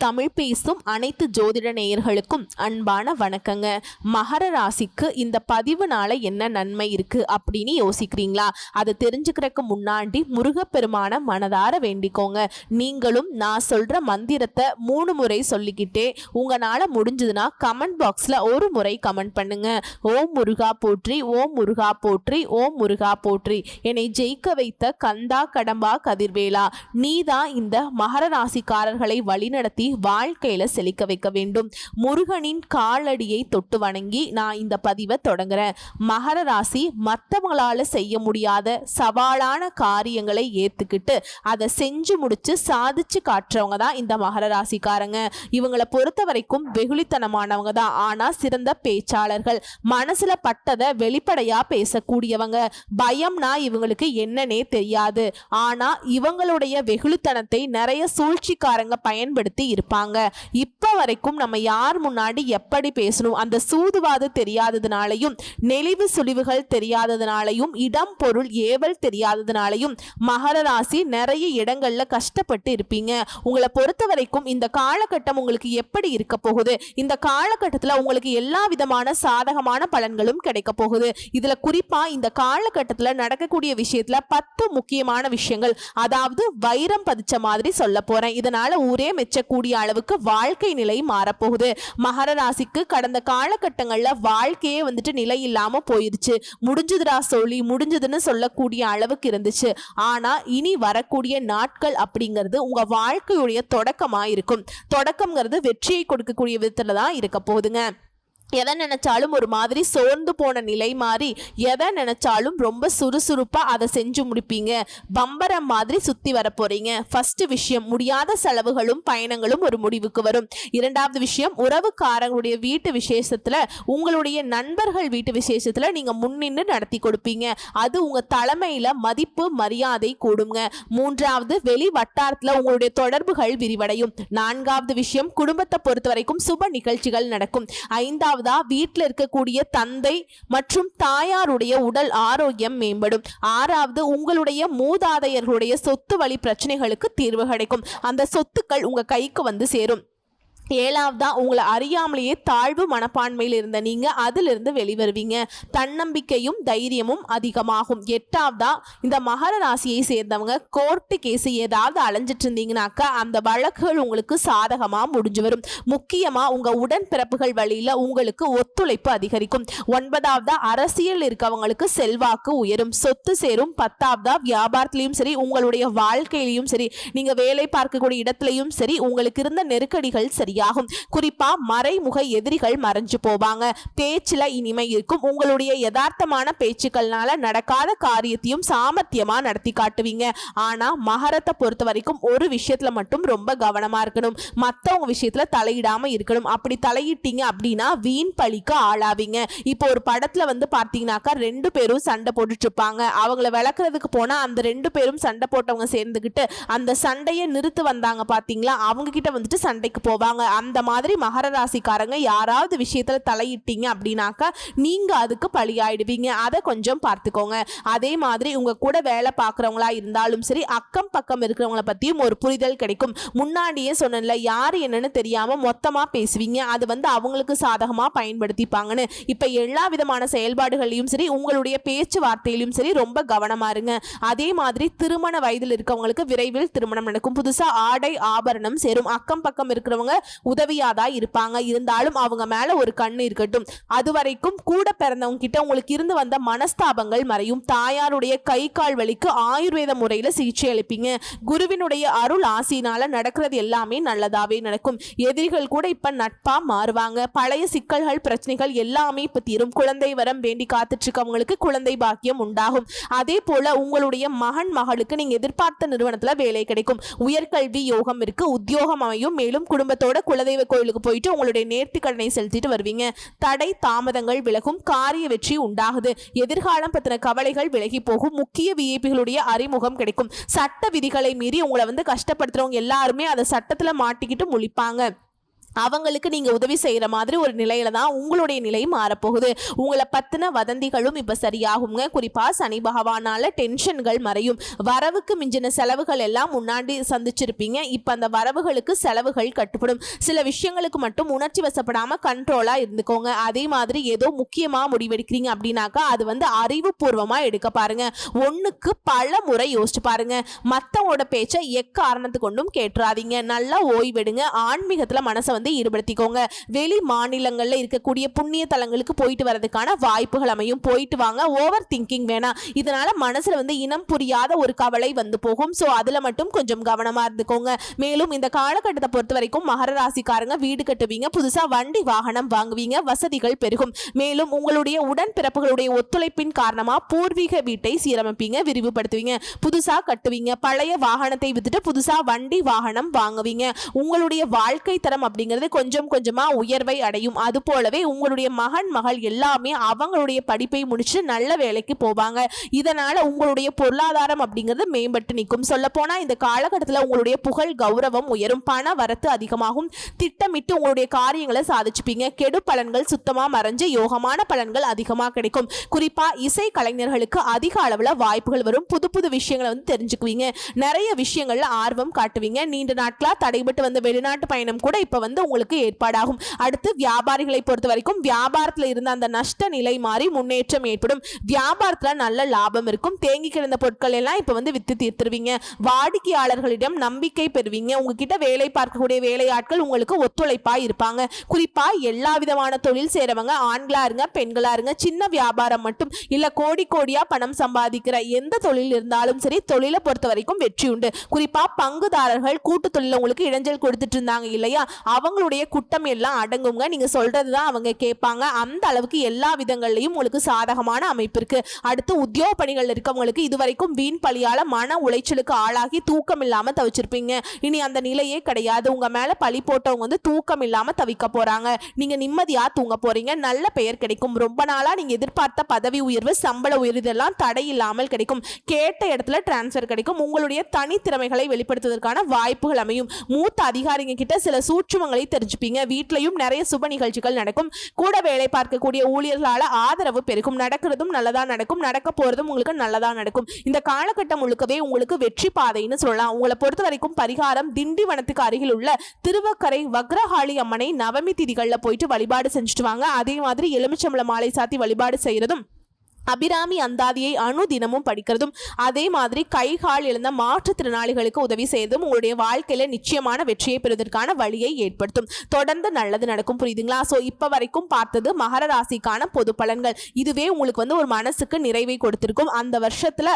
தமிழ் பேசும் அனைத்து ஜோதிட நேயர்களுக்கும் அன்பான வணக்கங்க. மகர ராசிக்கு இந்த பதிவுனால என்ன நன்மை இருக்கு அப்படின்னு யோசிக்கிறீங்களா? அதை தெரிஞ்சுக்கிறதுக்கு முன்னாடி முருகப்பெருமான மனதார வேண்டிக்கோங்க. நீங்களும் நான் சொல்ற மந்திரத்தை 3 முறை சொல்லிக்கிட்டே உங்களால முடிஞ்சதுன்னா கமெண்ட் பாக்ஸ்ல ஒரு முறை கமெண்ட் பண்ணுங்க. ஓம் முருகா போற்றி, ஓம் முருகா போற்றி, ஓம் முருகா போற்றி. என்னை ஜெயிக்க வைத்த கந்தா கடம்பா கதிர்வேலா, நீதான் இந்த மகர ராசிக்காரர்களை வழிநடத்தி வாழ்க்கையில செழிக்க வைக்க வேண்டும். முருகனின் காலடியை தொட்டு வணங்கி நான் இந்த பதிவை தொடங்குறேன். மகர ராசி மற்றவங்களால செய்ய முடியாத சவாலான காரியங்களை ஏத்துக்கிட்டு அதை செஞ்சு முடிச்சு சாதிச்சு காட்டுறவங்க தான் இந்த மகர ராசிக்காரங்க. இவங்களை பொறுத்த வரைக்கும் வெகுளித்தனமானவங்க தான். ஆனா சிறந்த பேச்சாளர்கள், மனசுல பட்டதை வெளிப்படையா பேசக்கூடியவங்க. பயம்னா இவங்களுக்கு என்னன்னே தெரியாது. ஆனா இவங்களுடைய வெகுளித்தனத்தை நிறைய சூழ்ச்சிக்காரங்க பயன்படுத்தி இருப்பாங்க. இப்ப வரைக்கும் நம்ம யார் முன்னாடி எப்படி பேசணும் அந்த சூதுவாது தெரியாததுனாலையும், நெளிவு சுழிவுகள் தெரியாததுனாலையும், இடம் பொருள் ஏவல் தெரியாததுனாலையும் மகர ராசி நிறைய இடங்கள்ல கஷ்டப்பட்டு இருப்பீங்க. உங்களை பொறுத்த வரைக்கும் இந்த காலகட்டம் உங்களுக்கு எப்படி இருக்க போகுது? இந்த காலகட்டத்தில் உங்களுக்கு எல்லா விதமான சாதகமான பலன்களும் கிடைக்க போகுது. இதுல குறிப்பா இந்த காலகட்டத்தில் நடக்கக்கூடிய விஷயத்துல 10 முக்கியமான விஷயங்கள், அதாவது வைரம் பதிச்ச மாதிரி சொல்ல போறேன். இதனால ஊரே மெச்சக்கூடிய அளவுக்கு வாழ்க்கை நிலை மாறப்போகுது. மகர ராசிக்கு கடந்த காலகட்டங்கள்ல வாழ்க்கையே நிலை இல்லாம போயிருச்சு. முடிஞ்சதுடா சொல்லி முடிஞ்சதுன்னு சொல்லக்கூடிய அளவுக்கு இருந்துச்சு. ஆனா இனி வரக்கூடிய நாட்கள் அப்படிங்கிறது உங்க வாழ்க்கையுடைய தொடக்கமா இருக்கும். தொடக்கம்ங்கிறது வெற்றியை கொடுக்கக்கூடிய விதத்துல தான் இருக்க போகுதுங்க. எதை நினைச்சாலும் ஒரு மாதிரி சோர்ந்து போன நிலை மாறி எதை நினைச்சாலும் ரொம்ப சுறுசுறுப்பா அதை செஞ்சு முடிப்பீங்க. பம்பரம் மாதிரி சுத்தி வர போறீங்க. ஃபர்ஸ்ட் விஷயம், முடியாத செலவுகளும் பயணங்களும் ஒரு முடிவுக்கு வரும். இரண்டாவது விஷயம், உறவுக்காரங்களுடைய வீட்டு விசேஷத்துல, உங்களுடைய நண்பர்கள் வீட்டு விசேஷத்துல நீங்க முன்னின்று நடத்தி கொடுப்பீங்க. அது உங்க தலைமையில மதிப்பு மரியாதை கூடுங்க. மூன்றாவது, வெளி வட்டாரத்துல உங்களுடைய தொடர்புகள் விரிவடையும். நான்காவது விஷயம், குடும்பத்தை பொறுத்த வரைக்கும் சுப நிகழ்ச்சிகள் நடக்கும். ஐந்தாவது, வீட்டில் இருக்கக்கூடிய தந்தை மற்றும் தாயாருடைய உடல் ஆரோக்கியம் மேம்படும். ஆறாவது, உங்களுடைய மூதாதையர்களுடைய சொத்து வழி பிரச்சனைகளுக்கு தீர்வு கிடைக்கும். அந்த சொத்துக்கள் உங்க கைக்கு சேரும். ஏழாவதா, உங்களை அறியாமலேயே தாழ்வு மனப்பான்மையில் இருந்த நீங்க அதிலிருந்து வெளிவருவீங்க. தன்னம்பிக்கையும் தைரியமும் அதிகமாகும். எட்டாவதா, இந்த மகர ராசியை சேர்ந்தவங்க கோர்ட்டு கேஸ் ஏதாவது அலைஞ்சிட்டு இருந்தீங்கன்னாக்கா அந்த வழக்குகள் உங்களுக்கு சாதகமா முடிஞ்சு வரும். முக்கியமா உங்க உடன்பிறப்புகள் வழியில உங்களுக்கு ஒத்துழைப்பு அதிகரிக்கும். ஒன்பதாவதா, அரசியல் இருக்கவங்களுக்கு செல்வாக்கு உயரும், சொத்து சேரும். பத்தாவதா, வியாபாரத்திலையும் சரி உங்களுடைய வாழ்க்கையிலையும் சரி, நீங்க வேலை பார்க்கக்கூடிய இடத்திலையும் சரி உங்களுக்கு இருந்த நெருக்கடிகள் சரி ஆகும். குறிப்பா மறைமுக எதிரிகள் மறைஞ்சு போவாங்க. பேச்சுல இனிமை இருக்கும். உங்களுடைய யதார்த்தமான பேச்சுக்கள்னால நடக்காத காரியத்தையும் சாமர்த்தியமா நடத்தி காட்டுவீங்க. ஆனா மகரத்தை பொறுத்த வரைக்கும் ஒரு விஷயத்துல மட்டும் ரொம்ப கவனமா இருக்கணும். மத்தவங்க விஷயத்துல தலையிடாம இருக்கணும். அப்படி தலையிட்டீங்க அப்படின்னா வீண் பழிக்கு ஆளாவீங்க. இப்போ ஒரு படத்துல பார்த்தீங்கன்னாக்கா 2 பேரும் சண்டை போட்டுட்டு இருப்பாங்க. அவங்கள விளக்குறதுக்கு போனா அந்த 2 பேரும் சண்டை போட்டவங்க சேர்ந்துகிட்டு அந்த சண்டையை நிறுத்து வந்தாங்க பாத்தீங்களா, அவங்க கிட்ட சண்டைக்கு போவாங்க. அந்த மாதிரி மகர ராசிக்காரங்க யாராவது விஷயத்துல தலையிட்டீங்க அப்படின்னாக்கா நீங்க அதுக்கு பழியாயிடுவீங்க. அதை கொஞ்சம் பார்த்துக்கோங்க. அதே மாதிரி உங்க கூட வேலை பார்க்குறவங்களா இருந்தாலும் சரி, அக்கம் பக்கம் இருக்கிறவங்கள பத்தியும் ஒரு புரிதல் கிடைக்கும். முன்னாடியே சொன்னல, யாரு என்னன்னு தெரியாம மொத்தமா பேசுவீங்க. அது அவங்களுக்கு சாதகமா பயன்படுத்திப்பாங்கன்னு. இப்ப எல்லா விதமான செயல்பாடுகளையும் சரி உங்களுடைய பேச்சுவார்த்தையிலும் சரி ரொம்ப கவனமா இருங்க. அதே மாதிரி திருமண வயதில் இருக்கவங்களுக்கு விரைவில் திருமணம் நடக்கும். புதுசா ஆடை ஆபரணம் சேரும். அக்கம் பக்கம் இருக்கிறவங்க உதவியாதான் இருப்பாங்க. இருந்தாலும் அவங்க மேல ஒரு கண்ணு இருக்கட்டும். அதுவரைக்கும் கூட பிறந்தவங்க கிட்ட உங்களுக்கு இருந்து வந்த மனஸ்தாபங்கள் மறையும். தாயாருடைய கை கால் வலிக்கு ஆயுர்வேத முறையில சிகிச்சை அளிப்பீங்க. குருவினுடைய அருள் ஆசினால நடக்கிறது எல்லாமே நல்லதாவே நடக்கும். எதிரிகள் கூட இப்ப நட்பா மாறுவாங்க. பழைய சிக்கல்கள் பிரச்சனைகள் எல்லாமே இப்ப தீரும். குழந்தை வரம் வேண்டி காத்துட்டு இருக்கவங்களுக்கு குழந்தை பாக்கியம் உண்டாகும். அதே போல உங்களுடைய மகன் மகளுக்கு நீங்க எதிர்பார்த்த நிறுவனத்துல வேலை கிடைக்கும். உயர்கல்வி யோகம் இருக்கு. உத்தியோகம் அமையும். மேலும் குடும்பத்தோட குலதெய்வ கோயிலுக்கு போயிட்டு உங்களுடைய நேர்த்தி கடனை செலுத்திட்டு வருவீங்க. தடை தாமதங்கள் விலகும். காரிய வெற்றி உண்டாகுது. எதிர்காலம் பத்தின கவலைகள் விலகி போகும். முக்கிய விஐபிகளுடைய அறிமுகம் கிடைக்கும். சட்ட விதிகளை மீறி உங்களை கஷ்டப்படுத்துறவங்க எல்லாருமே அதை சட்டத்துல மாட்டிக்கிட்டு முழிப்பாங்க. அவங்களுக்கு நீங்க உதவி செய்யற மாதிரி ஒரு நிலையில தான் உங்களுடைய நிலை மாறப்போகுது. உங்களை பத்தின வதந்திகளும் இப்ப சரியாகுங்க. குறிப்பா சனி பகவானால டென்ஷன்கள் மறையும். வரவுக்கு மிஞ்சின செலவுகள் எல்லாம் முன்னாடி சந்திச்சிருப்பீங்க. இப்ப அந்த வரவுகளுக்கு செலவுகள் கட்டுப்படும். சில விஷயங்களுக்கு மட்டும் உணர்ச்சி வசப்படாம கண்ட்ரோலா இருந்துக்கோங்க. அதே மாதிரி ஏதோ முக்கியமா முடிவெடுக்கிறீங்க அப்படின்னாக்கா அது அறிவுபூர்வமா எடுக்க பாருங்க. ஒண்ணுக்கு பல முறை யோசிச்சு பாருங்க. மத்தவோட பேச்சை எக்காரணத்து கொண்டும் கேட்டுறாதீங்க. நல்லா ஓய்வெடுங்க. ஆன்மீகத்துல மனசை ஈடுபடுத்திக்கோங்க. வெளி மாநிலங்கள்ல இருக்கக்கூடிய புண்ணிய தலங்களுக்கு போயிட்டு வரதுக்கான வாய்ப்புகள் அமையும். போயிட்டு வாங்க. ஓவர் திங்கிங் வேணாம். இதனால மனசுல இனம் புரியாத ஒரு கவலை போகும். சோ அதுல மட்டும் கொஞ்சம் கவனமா இருந்துக்கோங்க. மேலும் இந்த காலகட்டத்தை பொறுத்த வரைக்கும் மகர ராசிக்காரங்க வீடு கட்டுவீங்க. புதுசா வண்டி வாகனம் வாங்குவீங்க. வசதிகள் பெருகும். மேலும் உங்களுடைய உடன்பிறப்புகளுடைய ஒத்துழைப்பின் காரணமா பூர்வீக வீட்டை சீரமைப்பீங்க, விரிவுபடுத்துவீங்க, புதுசா கட்டுவீங்க. பழைய வாகனத்தை வித்துட்டு புதுசா வண்டி வாகனம் வாங்குவீங்க. உங்களுடைய வாழ்க்கை தரம் அப்படிங்கிறது கொஞ்சம் கொஞ்சமா உயர்வை அடையும். அது போலவே உங்களுடைய மகன் மகள் எல்லாமே அவங்களுடைய படிப்பை முடிச்சு நல்ல வேலைக்கு போவாங்க. இதனால உங்களுடைய பொருளாதாரம் அப்படிங்கிறது மேம்பட்டு நிற்கும். சொல்ல போனா இந்த காலகட்டத்தில் உங்களுடைய புகழ் கௌரவம் உயரும். பண வரத்து அதிகமாகும். திட்டமிட்டு உங்களுடைய காரியங்களை சாதிச்சுப்பீங்க. கெடு பலன்கள் சுத்தமா மறைஞ்சு யோகமான பலன்கள் அதிகமா கிடைக்கும். குறிப்பா இசை கலைஞர்களுக்கு அதிக அளவுல வாய்ப்புகள் வரும். புது புது விஷயங்களை தெரிஞ்சுக்குவீங்க. நிறைய விஷயங்கள்ல ஆர்வம் காட்டுவீங்க. நீண்ட நாட்களா தடைபட்டு வந்த வெளிநாட்டு பயணம் கூட இப்ப உங்களுக்கு ஏற்பாடாகும். அடுத்து வியாபாரிகளை பொறுத்த வரைக்கும் வியாபாரத்தில் இருந்த அந்த நஷ்ட நிலை மாறி முன்னேற்றம் ஏற்படும். வியாபாரத்துல நல்ல லாபம் இருக்கும். தேங்கி கிடந்த பொருட்கள் எல்லாம் இப்ப வித்து தீர்த்துருவீங்க. வாடிக்கையாளர்களிடம் நம்பிக்கை பெறுவீங்க. உங்ககிட்ட வேலை பார்க்கக்கூடிய வேலையாட்கள் உங்களுக்கு ஒத்துழைப்பா இருப்பாங்க. குறிப்பா எல்லா விதமான தொழில் சேரவங்க ஆண்களா இருங்க பெண்களா இருங்க, சின்ன வியாபாரம் மட்டும் இல்ல கோடி கோடியா பணம் சம்பாதிக்கிற எந்த தொழில் இருந்தாலும் சரி, தொழிலை பொறுத்த வரைக்கும் வெற்றி உண்டு. குறிப்பா பங்குதாரர்கள் கூட்டு தொழில உங்களுக்கு இடைஞ்சல் கொடுத்துட்டு இருந்தாங்க இல்லையா, அவங்களுடைய குட்டம் எல்லாம் அடங்குங்க. நீங்க சொல்றதுதான் அவங்க கேட்பாங்க. அந்த அளவுக்கு எல்லா விதங்கள்லயும் உங்களுக்கு சாதகமான அமைப்பு இருக்கு. அடுத்து உத்தியோக பணிகள் இருக்கவங்களுக்கு இதுவரைக்கும் வீண் பழியால மன உளைச்சலுக்கு ஆளாகி தூக்கம் இல்லாம தவிச்சிருப்பீங்க. இனி அந்த நிலையே கிடையாது. உங்க மேல பழி போட்டவங்க தூக்கம் இல்லாம தவிக்க போறாங்க. நீங்க நிம்மதியா தூங்க போறீங்க. நல்ல பெயர் கிடைக்கும். ரொம்ப நாளா நீங்க எதிர்பார்த்த பதவி உயர்வு, சம்பள உயர்வு இதெல்லாம் தடை இல்லாமல் கிடைக்கும். கேட்ட இடத்துல டிரான்ஸ்பர் கிடைக்கும். உங்களுடைய தனித்திறமைகளை வெளிப்படுத்துவதற்கான வாய்ப்புகள் அமையும். மூத்த அதிகாரிங்க கிட்ட சில சூட்சுமங்களை தெரிஞ்சுப்பீங்க. வீட்லயும் நிறைய சுப நிகழ்ச்சிகள் நடக்கும். கூட வேலை பார்க்கக்கூடிய ஊழியர்களால ஆதரவு பெருகும். நடக்கிறதும் நல்லதா நடக்கும். நடக்க போறதும் உங்களுக்கு நல்லதா நடக்கும். இந்த காலகட்டம் முழுக்கவே உங்களுக்கு வெற்றி பாதைன்னு சொல்லலாம். உங்களை பொறுத்த வரைக்கும் பரிகாரம் திண்டிவனத்துக்கு அருகில் உள்ள திருவக்கரை வக்ரகாளி அம்மனை நவமி திதிகள்ல போயிட்டு வழிபாடு செஞ்சுட்டு வாங்க. அதே மாதிரி எலுமிச்சம்பழ மாலை சாத்தி வழிபாடு செய்யறதும், அபிராமி அந்தாதியை தினமும் படிக்கிறதும், அதே மாதிரி கைகால் இழந்த மாற்றுத்திறனாளிகளுக்கு உதவி செய்யறதும் உங்களுடைய வாழ்க்கையில நிச்சயமான வெற்றியை பெறுவதற்கான வழியை ஏற்படுத்தும். தொடர்ந்து நல்லது நடக்கும். புரியுதுங்களா? சோ இப்ப வரைக்கும் பார்த்தது மகர ராசிக்கான பொது பலன்கள். இதுவே உங்களுக்கு ஒரு மனசுக்கு நிறைவை கொடுத்திருக்கும். அந்த வருஷத்துல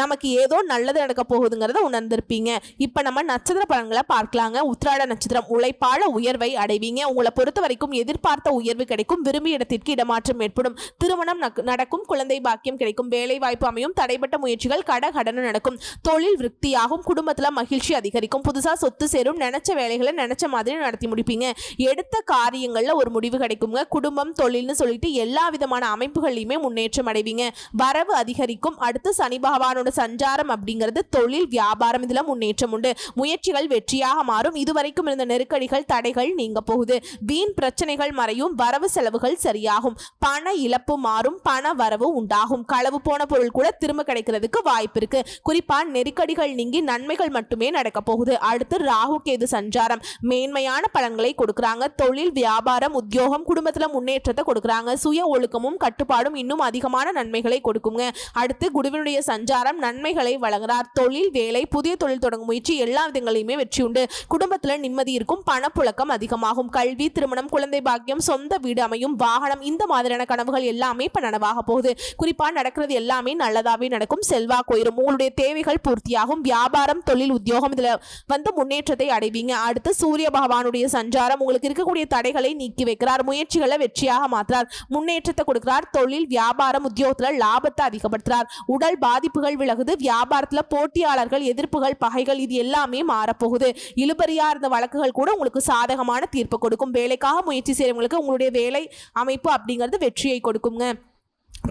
நமக்கு ஏதோ நல்லது நடக்க போகுதுங்கிறத உணர்ந்திருப்பீங்க. இப்ப நம்ம நட்சத்திர பலன்களை பார்க்கலாங்க. உத்திராட நட்சத்திரம், உழைப்பால உயர்வை அடைவீங்க. உங்களை பொறுத்த வரைக்கும் எதிர்பார்த்த உயர்வு கிடைக்கும். விரும்பிய இடத்திற்கு இடமாற்றம் ஏற்படும். திருமணம் நடக்கும். குழந்தை பாக்கியம் கிடைக்கும். வேலை வாய்ப்பு அமையும். தடைப்பட்ட முயற்சிகள் கடகடன்னு நடக்கும். தொழில் விருத்தியாகும். குடும்பத்துல மகிழ்ச்சி அதிகரிக்கும். புதுசா சொத்து சேரும். நினைச்ச வேலைகளை நினைச்ச மாதிரி நடத்தி முடிப்பீங்க. எடுத்த காரியங்கள்ல ஒரு முடிவு கிடைக்குங்க. குடும்பம் தொழில்னு சொல்லிட்டு எல்லா விதமான அமைப்புகள்லையுமே முன்னேற்றம் அடைவீங்க. வரவு அதிகரிக்கும். அடுத்து சனி பகவானோட சஞ்சாரம் அப்படிங்கிறது தொழில் வியாபாரம் இதுல முன்னேற்றம் உண்டு. முயற்சிகள் வெற்றியாக மாறும். இதுவரைக்கும் இருந்த நெருக்கடிகள் தடைகள் நீங்க போகுது. வீண் பிரச்சனைகள் மறையும். வரவு செலவுகள் சரியாகும். பண இழப்பு மாறும். பண வரவு உண்டாகும். களவு போன பொருள் கூட திரும்ப கிடைக்கிறதுக்கு வாய்ப்பு இருக்கு. குறிப்பா நெருக்கடிகள் நீங்கி நன்மைகள் மட்டுமே நடக்க போகுது. அடுத்து ராகு கேது சஞ்சாரம் மேன்மையான பலன்களை கொடுக்கறாங்க. தொழில் வியாபாரம் உத்தியோகம் குடும்பத்துல முன்னேற்றத்தை கொடுக்கறாங்க. சுய ஒழுக்கமும் கட்டுப்பாடும் இன்னும் அதிகமான நன்மைகளை கொடுக்குங்க. அடுத்து குருவினுடைய சஞ்சாரம் நன்மைகளை வழங்குறார். தொழில் வேலை புதிய தொழில் தொடங்கும் முயற்சி எல்லா விதங்களையுமே வெற்றி உண்டு. குடும்பத்துல நிம்மதி இருக்கும். பணப்புழக்கம் அதிகமாகும். கல்வி திருமணம் குழந்தை பாக்கியம் சொந்த வீடு அமையும். வாகனம் இந்த மாதிரியான கனவுகள் எல்லாமே இப்ப நனவாக போகுது. குறிப்பா நடக்கிறது எல்லாமே நல்லதாவே நடக்கும். செல்வாக்கு உயரும். உங்களுடைய தேவைகள் பூர்த்தியாகும். வியாபாரம் தொழில் உத்தியோகம் இதுல முன்னேற்றத்தை அடைவீங்க. அடுத்து சூரிய பகவானுடைய சஞ்சாரம் உங்களுக்கு இருக்கக்கூடிய தடைகளை நீக்கி வைக்கிறார். முயற்சிகளை வெற்றியாக மாற்றார். முன்னேற்றத்தை கொடுக்கிறார். தொழில் வியாபாரம் உத்தியோகத்துல லாபத்தை அதிகப்படுத்துறார். உடல் பாதிப்புகள் விலகுது. வியாபாரத்துல போட்டியாளர்கள் எதிர்ப்புகள் பகைகள் இது எல்லாமே மாறப்போகுது. இழுபறியா இருந்த வழக்குகள் கூட உங்களுக்கு சாதகமான தீர்ப்பு கொடுக்கும். வேலைக்காக முயற்சி செய்யறவங்களுக்கு உங்களுடைய வேலை அமைப்பு அப்படிங்கிறது வெற்றியை கொடுக்குங்க.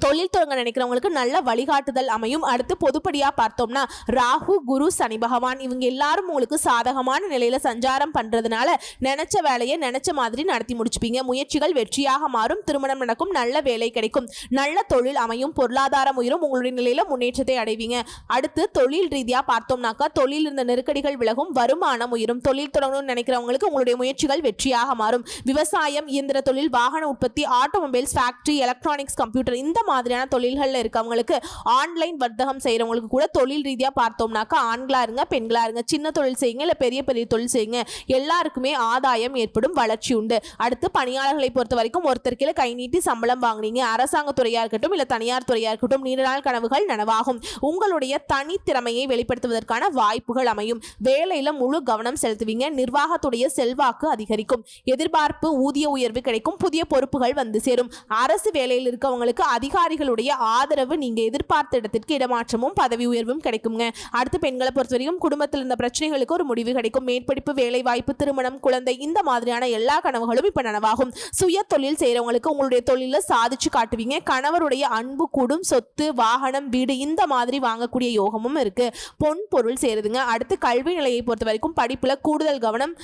தொழில் தொடங்க நினைக்கிறவங்களுக்கு நல்ல வழிகாட்டுதல் அமையும். அடுத்து பொதுப்படியா பார்த்தோம்னா ராகு, குரு, சனி பகவான் இவங்க எல்லாரும் உங்களுக்கு சாதகமான நிலையில சஞ்சாரம் பண்றதுனால நினைச்ச வேலையை நினைச்ச மாதிரி நடத்தி முடிச்சுப்பீங்க. முயற்சிகள் வெற்றியாக மாறும். திருமணம் நடக்கும். நல்ல வேலை கிடைக்கும். நல்ல தொழில் அமையும். பொருளாதாரம் உயரும். உங்களுடைய நிலையில முன்னேற்றத்தை அடைவீங்க. அடுத்து தொழில் ரீதியா பார்த்தோம்னாக்கா தொழில் இருந்த நெருக்கடிகள் விலகும். வருமானம் உயரும். தொழில் தொடங்கணும்னு நினைக்கிறவங்களுக்கு உங்களுடைய முயற்சிகள் வெற்றியாக மாறும். விவசாயம், இயந்திர தொழில், வாகன உற்பத்தி, ஆட்டோமொபைல்ஸ், ஃபேக்டரி, எலக்ட்ரானிக்ஸ், கம்ப்யூட்டர் இந்த மாதிரியான தொழில்கள்ல இருக்கவங்களுக்கு, ஆன்லைன் வர்த்தகம் செய்யறவங்களுக்கு கூட தொழில் ரீதியா பார்த்தோம்னாக்கா ஆண்களா இருங்க பெண்களா இருங்க சின்ன தொழில் செய்யுங்க இல்ல பெரிய பெரிய தொழில் செய்யுங்க, எல்லாருக்குமே ஆதாயம் ஏற்படும். வளர்ச்சி உண்டு. அடுத்து பணியாளர்களை பொறுத்த வரைக்கும் ஒருத்தர் கீழே கை நீட்டி சம்பளம் வாங்குனீங்க. அரசாங்க துறையா இருக்கட்டும் இல்ல தனியார் துறையா இருக்கட்டும் நீண்ட நாள் கனவுகள் நனவாகும். உங்களுடைய தனித்திறமையை வெளிப்படுத்துவதற்கான வாய்ப்புகள் அமையும். வேலையில முழு கவனம் செலுத்துவீங்க. நிர்வாகத்துடைய செல்வாக்கு அதிகரிக்கும். எதிர்பார்ப்பு ஊதிய உயர்வு கிடைக்கும். புதிய பொறுப்புகள் வந்து சேரும். அரசு வேலையில் இருக்கவங்களுக்கு அதிகாரிகளுடைய ஆதரவு, நீங்க எதிர்பார்த்த இடத்திற்கு இடமாற்றமும் பதவி உயர்வும் கிடைக்குங்க. அடுத்து பெண்களை பொறுத்தவரைக்கும் குடும்பத்தில் இருந்த பிரச்சனைகளுக்கு ஒரு முடிவு கிடைக்கும். மேற்படிப்பு, வேலை வாய்ப்பு, திருமணம், குழந்தை இந்த மாதிரியான எல்லா கனவுகளும் இப்ப நனவாகும். சுய தொழில் செய்யறவங்களுக்கு உங்களுடைய தொழில சாதிச்சு காட்டுவீங்க. கணவருடைய அன்பு கூடும். சொத்து, வாகனம், வீடு இந்த மாதிரி வாங்கக்கூடிய யோகமும் இருக்கு. பொன் பொருள் சேருதுங்க. அடுத்து கல்வி நிலையை பொறுத்த வரைக்கும் படிப்புல கூடுதல் கவனம்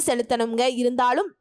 செலுத்தணுங்க. இருந்தாலும்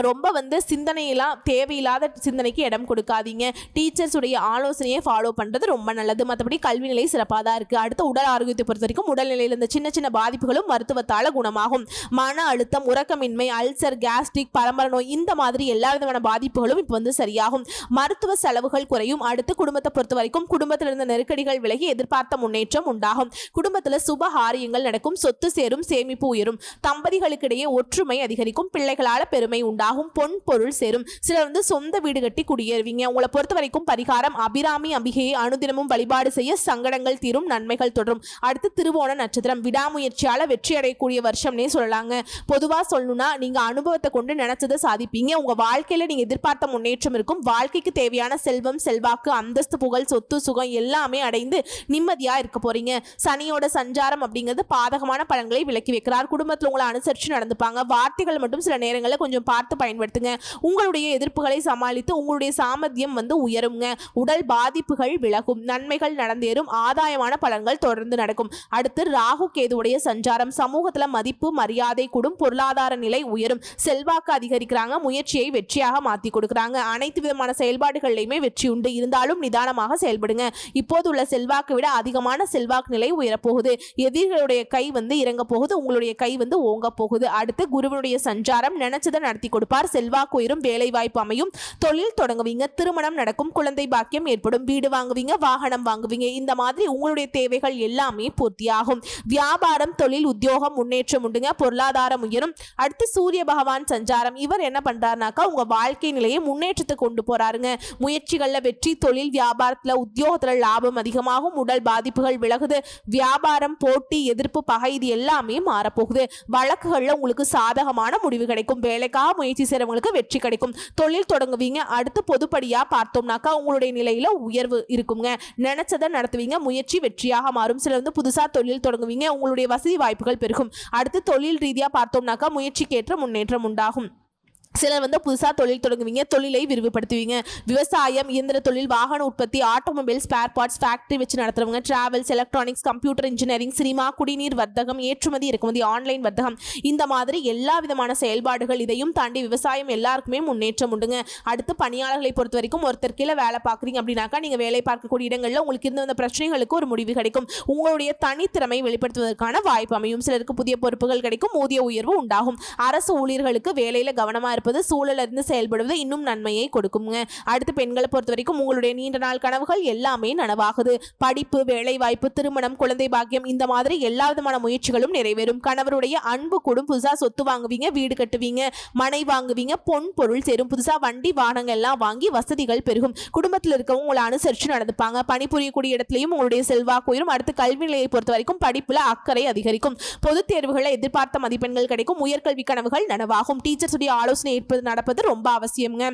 ரொம்ப சிந்தனையெல்லாம் தேவையில்லாத சிந்தனைக்கு இடம் கொடுக்காதீங்க. டீச்சர்ஸ் உடைய ஆலோசனையை ஃபாலோ பண்ணுறது ரொம்ப நல்லது. மற்றபடி கல்வி நிலை சிறப்பாக தான் இருக்குது. அடுத்த உடல் ஆரோக்கியத்தை பொறுத்த வரைக்கும் உடல்நிலையில் இந்த சின்ன சின்ன பாதிப்புகளும் மருத்துவத்தால் குணமாகும். மன அழுத்தம், உறக்கமின்மை, அல்சர், கேஸ்ட்ரிக், பரம்பரை நோய் இந்த மாதிரி எல்லா விதமான பாதிப்புகளும் இப்போ சரியாகும். மருத்துவ செலவுகள் குறையும். அடுத்து குடும்பத்தை பொறுத்த வரைக்கும் குடும்பத்தில் இருந்த நெருக்கடிகள் விலகி எதிர்பார்த்த முன்னேற்றம் உண்டாகும். குடும்பத்தில் சுப காரியங்கள் நடக்கும். சொத்து சேரும். சேமிப்பு உயரும். தம்பதிகளுக்கிடையே ஒற்றுமை அதிகரிக்கும். பிள்ளைகளால் பெருமை உண்டாகும். பொன் பொருள் சேரும். சிலர் சொந்த வீடு கட்டி குடியேறுவீங்க. உங்களை பொறுத்த வரைக்கும் பரிகாரம் அபிராமி அம்பிகையை அனுதினமும் வழிபாடு செய்ய சங்கடங்கள் தீரும். நன்மைகள் தொடரும். அடுத்து திருவோண நட்சத்திரம். விடாமுயற்சியால வெற்றி அடையக்கூடிய வருஷம்னே சொல்லலாங்க. பொதுவா சொல்லணும்னா நீங்க அனுபவத்தை கொண்டு நினைச்சதை சாதிப்பீங்க. உங்க வாழ்க்கையில நீங்க எதிர்பார்த்த முன்னேற்றம் இருக்கும். வாழ்க்கைக்கு தேவையான செல்வம், செல்வாக்கு, அந்தஸ்து, புகழ், சொத்து, சுகம் எல்லாமே அடைந்து நிம்மதியா இருக்க போறீங்க. சனியோட சஞ்சாரம் அப்படிங்கிறது பாதகமான பலன்களை விலக்கி வைக்கிறார். குடும்பத்தில் உங்களை அனுசரிச்சு நடந்துப்பாங்க. வார்த்தைகள் மட்டும் சில நேரங்களில் கொஞ்சம் பார்த்து பயன்படுத்துங்க. உங்களுடைய எதிர்ப்புகளை சமாளித்து உங்களுடைய சாமர்த்தியம் உயருங்க. உடல் பாதிப்புகள் விலகும். நன்மைகள் நடந்தேறும். ஆதாயமான பலன்கள் தொடர்ந்து நடக்கும். அடுத்து ராகு கேதுவுடைய சஞ்சாரம். சமூகத்துல மதிப்பு மரியாதை கூடும். பொருளாதார நிலை உயரும். செல்வாக்கு அதிகரிக்கிறாங்க. முயற்சியை வெற்றியாக மாற்றி கொடுக்குறாங்க. அனைத்து விதமான செயல்பாடுகளிலுமே வெற்றி உண்டு. இருந்தாலும் நிதானமாக செயல்படுங்க. இப்போது உள்ள செல்வாக்கு விட அதிகமான செல்வாக்கு நிலை உயரப்போகுது. எதிரிகளுடைய கை இறங்க போகுது. உங்களுடைய கை ஓங்க போகுது. அடுத்து குருவனுடைய சஞ்சாரம். நினைச்சதை நடத்தி கொடுப்பார். செல்வாக்கு உயரும். வேலை வாய்ப்பு அமையும். தொழில் தொடங்குவீங்க. திருமணம் நடக்கும். குழந்தை பாக்கியம் ஏற்படும். வீடு வாங்குவீங்க. வாகனம் வாங்குவீங்க. இந்த மாதிரி உங்களுடைய தேவைகள் எல்லாமே பூர்த்தியாகும். வியாபாரம், தொழில், உத்தியோகம் முன்னேற்றம் உண்டுங்க. பொருளாதாரம் உயரும். அடுத்து சூரிய பகவான் சஞ்சாரம். இவர் என்ன பண்றாருனாக்கா உங்க வாழ்க்கை நிலையை முன்னேற்றத்தை கொண்டு போறாருங்க. முயற்சிகள்ல வெற்றி. தொழில் வியாபாரத்துல உத்தியோகத்துல லாபம் அதிகமாகும். உடல் பாதிப்புகள் விலகுது. வியாபாரம், போட்டி, எதிர்ப்பு, பகை இது எல்லாமே மாறப்போகுது. வழக்குகள்ல உங்களுக்கு சாதகமான முடிவு கிடைக்கும். வேலைக்காக முயற்சி செய்றவங்களுக்கு வெற்றி கிடைக்கும். தொழில் தொடங்குவீங்க. அடுத்து பொதுப்படியா பார்த்தோம்னாக்கா உங்களுடைய நிலையில உயர்வு இருக்குங்க. நினைச்சதை நடத்துவீங்க. முயற்சி வெற்றியாக மாறும். சிலர் புதுசா தொழில் தொடங்குவீங்க. உங்களுடைய வசதி வாய்ப்புகள் பெருகும். அடுத்து தொழில் ரீதியா பார்த்தோம்னாக்கா முயற்சிக்கேற்ற முன்னேற்றம் உண்டாகும். சிலர் புதுசாக தொழில் தொடங்குவீங்க. தொழிலை விரிவுபடுத்துவீங்க. விவசாயம், இயந்திர தொழில், வாகன உற்பத்தி, ஆட்டோமொபைல், ஸ்பேர் பார்ட்ஸ், ஃபேக்டரி வச்சு நடத்துறவங்க, travels, electronics, computer engineering, cinema, குடிநீர் வர்த்தகம், ஏற்றுமதி இறக்குமதி, ஆன்லைன் வர்த்தகம் இந்த மாதிரி எல்லா விதமான செயல்பாடுகள். இதையும் தாண்டி விவசாயம் எல்லாருக்குமே முன்னேற்றம் உண்டுங்க. அடுத்து பணியாளர்களை பொறுத்த வரைக்கும் ஒருத்தர் கீழே வேலை பார்க்குறீங்க அப்படின்னாக்கா நீங்கள் வேலை பார்க்கக்கூடிய இடங்களில் உங்களுக்கு இருந்த அந்த பிரச்சனைகளுக்கு ஒரு முடிவு கிடைக்கும். உங்களுடைய தனித்திறமை வெளிப்படுத்துவதற்கான வாய்ப்பு அமையும். சிலருக்கு புதிய பொறுப்புகள் கிடைக்கும். ஊதிய உயர்வு உண்டாகும். அரசு ஊழியர்களுக்கு வேலையில் கவனமாக இருப்பது, சூழலிருந்து செயல்படுவது இன்னும் நன்மையை கொடுக்குங்க. அடுத்து பெண்களை பொறுத்த வரைக்கும் உங்களுடைய நீண்ட நாள் கனவுகள் எல்லாமே நனவாகுது. படிப்பு, வேலை வாய்ப்பு, திருமணம், குழந்தை பாக்கியம் இந்த மாதிரி எல்லா விதமான முயற்சிகளும் நிறைவேறும். கணவருடைய அன்பு கூடும். புதுசா சொத்து வாங்குவீங்க. வீடு கட்டுவீங்க. மனை வாங்குவீங்க. பொன் பொருள் சேரும். புதுசா வண்டி வாகனங்கள் எல்லாம் வாங்கி வசதிகள் பெருகும். குடும்பத்தில் இருக்கவங்க உங்களை அனுசரித்து நடந்துப்பாங்க. பணிபுரியக்கூடிய இடத்துலையும் உங்களுடைய செல்வாக்கு உயரும். அடுத்து கல்வி நிலையை பொறுத்த வரைக்கும் படிப்புல அக்கறை அதிகரிக்கும். பொதுத் தேர்வுகளை எதிர்பார்த்த மதிப்பெண்கள் கிடைக்கும். உயர்கல்வி கனவுகள் நனவாகும். டீச்சர்ஸ் உடைய ஆலோசனை நடப்பது ரொம்ப அவசியம்ங்க.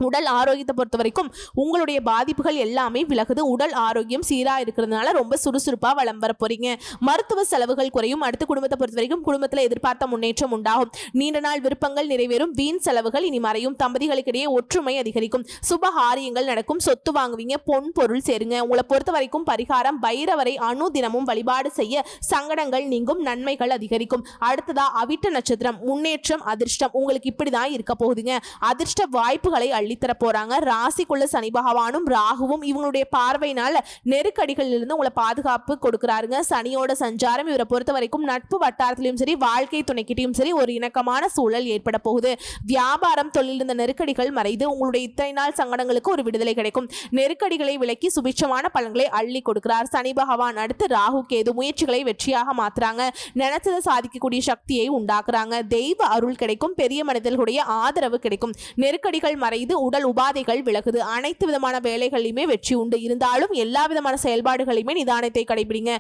உடல் ஆரோக்கியத்தை பொறுத்த வரைக்கும் உங்களுடைய பாதிப்புகள் எல்லாமே விலகுது. உடல் ஆரோக்கியம் சீரா இருக்கிறதுனால ரொம்ப சுறுசுறுப்பா வலம் வர போறீங்க. மருத்துவ செலவுகள் குறையும். அடுத்து குடும்பத்தை பொறுத்த வரைக்கும் குடும்பத்துல எதிர்பார்த்த முன்னேற்றம் உண்டாகும். நீண்ட நாள் விருப்பங்கள் நிறைவேறும். வீண் செலவுகள் இனி மறையும். தம்பதிகளுக்கிடையே ஒற்றுமை அதிகரிக்கும். சுப காரியங்கள் நடக்கும். சொத்து வாங்குவீங்க. பொன் பொருள் சேருங்க. உங்களை பொறுத்த வரைக்கும் பரிகாரம் பைரவரை அனுதினமும் வழிபாடு செய்ய சங்கடங்கள் நீங்கும். நன்மைகள் அதிகரிக்கும். அடுத்ததா அவிட்ட நட்சத்திரம். முன்னேற்றம் அதிர்ஷ்டம் உங்களுக்கு இப்படிதான் இருக்க போகுதுங்க. அதிர்ஷ்ட வாய்ப்புகளை அள்ளித்தர போறாங்க. ராசிக்குள்ள சனி பகவானும் ராகுவும் இவங்களுடைய பார்வையினால நெருக்கடிகளில் இருந்து உங்களை பாதுகாப்பு கொடுக்கிறாருங்க. சனியோட சஞ்சாரம் இவரை பொறுத்த வரைக்கும் நட்பு வட்டாரத்திலும் சரி வாழ்க்கை துணைக்கிட்டையும் சரி ஒரு இணக்கமான சூழல் ஏற்பட போகுது. வியாபாரம் தொழில் இருந்த நெருக்கடிகள் மறைந்து உங்களுடைய இத்தனை நாள் சங்கடங்களுக்கு ஒரு விடுதலை கிடைக்கும். நெருக்கடிகளை விலக்கி சுபிட்சமான பலன்களை அள்ளி கொடுக்கிறார் சனி பகவான். அடுத்து ராகு கேது முயற்சிகளை வெற்றியாக மாத்துறாங்க. நினைச்சதை சாதிக்கக்கூடிய சக்தியை உண்டாக்குறாங்க. தெய்வ அருள் கிடைக்கும். பெரிய மனிதர்களுடைய ஆதரவு கிடைக்கும். நெருக்கடிகள் மறைந்து உடல் உபாதைகள் விலகுது. அனைத்து விதமான வேலைகளிலுமே வெற்றி உண்டு. இருந்தாலும் எல்லா விதமான செயல்பாடுகளையுமே நிதானத்தை கடைபிடிங்க.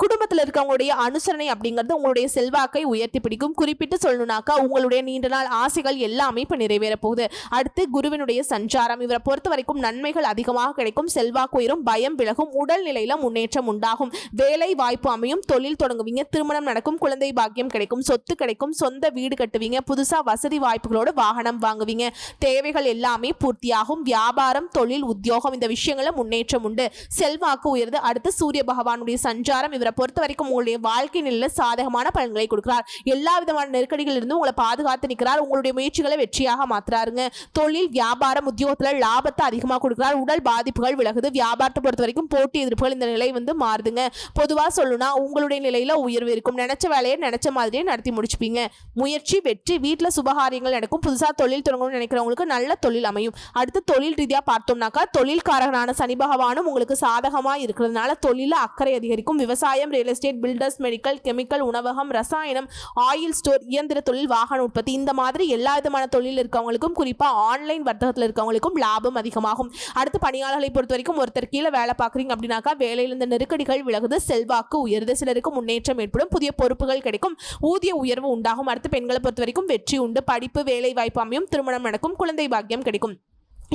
குடும்பத்தில் இருக்கவங்களுடைய அனுசரணை அப்படிங்கிறது உங்களுடைய செல்வாக்கை உயர்த்தி பிடிக்கும். குறிப்பிட்டு சொல்லணும்னாக்கா உங்களுடைய நீண்ட நாள் ஆசைகள் எல்லாமே இப்போ நிறைவேற போகுது. அடுத்து குருவினுடைய சஞ்சாரம் இவரை பொறுத்த வரைக்கும் நன்மைகள் அதிகமாக கிடைக்கும். செல்வாக்கு உயரும். பயம் விலகும். உடல்நிலையில முன்னேற்றம் உண்டாகும். வேலை வாய்ப்பு அமையும். தொழில் தொடங்குவீங்க. திருமணம் நடக்கும். குழந்தை பாக்கியம் கிடைக்கும். சொத்து கிடைக்கும். சொந்த வீடு கட்டுவீங்க. புதுசா வசதி வாய்ப்புகளோடு வாகனம் வாங்குவீங்க. தேவைகள் எல்லாமே பூர்த்தியாகும். வியாபாரம் தொழில் உத்தியோகம் இந்த விஷயங்கள முன்னேற்றம் உண்டு. செல்வாக்கு உயர்ந்து. அடுத்து சூரிய பகவானுடைய சஞ்சாரம் இவரை பொறுத்த வரைக்கும் உங்களுடைய வாழ்க்கை நிலையில சாதகமான பலன்களை கொடுக்கிறார். எல்லா விதமான நெருக்கடிகள் இருந்து உங்களை பாதுகாத்து நிற்கிறார். உங்களுடைய முயற்சிகளை வெற்றியாக மாத்துறாருங்க. தொழில் வியாபாரம் உத்தியோகத்துல லாபத்தை அதிகமாக கொடுக்கிறார். உடல் பாதிப்புகள் விலகுது. வியாபாரத்தை பொறுத்த வரைக்கும் போட்டி எதிர்ப்புகள் இந்த நிலை மாறுதுங்க. பொதுவா சொல்லணும்னா உங்களுடைய நிலையில உயர்வு இருக்கும். நினைச்ச வேலையை நினைச்ச மாதிரியே நடத்தி முடிச்சுப்பீங்க. முயற்சி வெற்றி. வீட்டுல சுபகாரியங்கள் நடக்கும். புதுசா தொழில் தொடங்கணும்னு நினைக்கிறவங்களுக்கு நல்ல தொழில் அமையும். அடுத்து தொழில் ரீதியா பார்த்தோம்னாக்கா தொழில்காரகனான சனி பகவானும் உங்களுக்கு சாதகமா இருக்கிறதுனால தொழில அக்கறை அதிகரிக்கும். விவசாயம் real estate builders medical chemical உணவகம் ரசாயனம் ஆயில் ஸ்டோர் இயந்திர தொழில் வாகன உற்பத்தி இந்த மாதிரி எல்லா விதமான தொழில் இருக்கவங்களுக்கும் குறிப்பா ஆன்லைன் வர்த்தகத்தில் இருக்கவங்களுக்கும் லாபம் அதிகமாகும். அடுத்து பணியாளர்களை பொறுத்த வரைக்கும் ஒருத்தர் கீழே வேலை பார்க்குறீங்க அப்படின்னாக்கா வேலையில் இந்த நெருக்கடிகள் விலகுது. செல்வாக்கு உயருது. சிலருக்கு முன்னேற்றம் ஏற்படும். புதிய பொறுப்புகள் கிடைக்கும். ஊதிய உயர்வு உண்டாகும். அடுத்து பெண்களை பொறுத்த வரைக்கும் வெற்றி உண்டு. படிப்பு வேலை வாய்ப்பு அமையும். திருமணம் நடக்கும். குழந்தை பாக்கியம் கிடைக்கும்.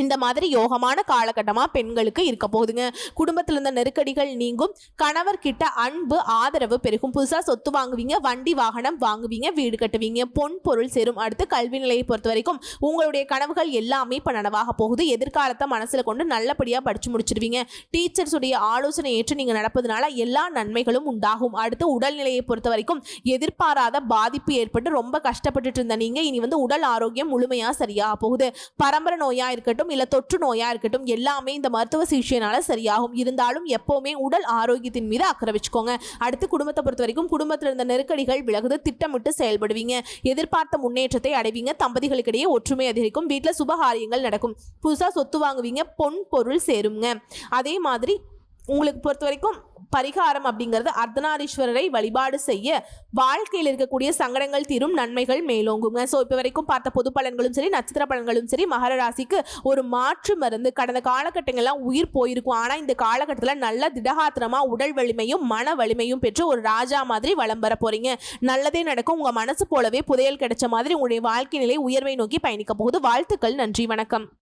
இந்த மாதிரி யோகமான காலகட்டமாக பெண்களுக்கு இருக்க போகுதுங்க. குடும்பத்தில் இருந்த நெருக்கடிகள் நீங்கும். கணவர்கிட்ட அன்பு ஆதரவு பெருகும். புதுசாக சொத்து வாங்குவீங்க. வண்டி வாகனம் வாங்குவீங்க. வீடு கட்டுவீங்க. பொன் பொருள் சேரும். அடுத்து கல்வி நிலையை பொறுத்த வரைக்கும் உங்களுடைய கனவுகள் எல்லாமே இப்போ நனவாக போகுது. எதிர்காலத்தை மனசில் கொண்டு நல்லபடியாக படித்து முடிச்சிருவீங்க. டீச்சர்ஸுடைய ஆலோசனை ஏற்று நீங்கள் நடப்பதனால எல்லா நன்மைகளும் உண்டாகும். அடுத்து உடல்நிலையை பொறுத்த வரைக்கும் எதிர்பாராத பாதிப்பு ஏற்பட்டு ரொம்ப கஷ்டப்பட்டுட்டு இருந்த நீங்கள் இனி உடல் ஆரோக்கியம் முழுமையாக சரியாக போகுது. பரம்பரை நோயா இருக்கட்டும் இல்ல தொற்று நோயா இருக்கட்டும் எல்லாமே இந்த மருத்துவ சிகிச்சையினால சரியாகும். இருந்தாலும் எப்பவுமே உடல் ஆரோக்கியத்தின் மீது அக்கறை வச்சுக்கோங்க. அடுத்து குடும்பத்தை பொறுத்த வரைக்கும் குடும்பத்தில் இருந்த நெருக்கடிகள் விலகுது. திட்டமிட்டு செயல்படுவீங்க. எதிர்பார்த்த முன்னேற்றத்தை அடைவீங்க. தம்பதிகளுக்கிடையே ஒற்றுமை அதிகரிக்கும். வீட்டில் சுபகாரியங்கள் நடக்கும். புதுசா சொத்து வாங்குவீங்க. பொன் பொருள் சேருங்க. அதே மாதிரி உங்களுக்கு பொறுத்த வரைக்கும் பரிகாரம் அப்படிங்கிறது அர்த்தநாரீஸ்வரரை வழிபாடு செய்ய வாழ்க்கையில் இருக்கக்கூடிய சங்கடங்கள் தீரும். நன்மைகள் மேலோங்குங்க. ஸோ இப்போ வரைக்கும் பார்த்த பொது பலன்களும் சரி நட்சத்திர பலன்களும் சரி மகர ராசிக்கு ஒரு மாற்று மருந்து. கடந்த காலகட்டங்கள்லாம் உயிர் போயிருக்கும். ஆனால் இந்த காலகட்டத்தில் நல்ல திடகாத்திரமா உடல் வலிமையும் மன வலிமையும் பெற்று ஒரு ராஜா மாதிரி வலம் வர போறீங்க. நல்லதே நடக்கும். உங்க மனசு போலவே புதையல் கிடைச்ச மாதிரி உங்களுடைய வாழ்க்கை நிலை உயர்வை நோக்கி பயணிக்க போகுது. வாழ்த்துக்கள். நன்றி. வணக்கம்.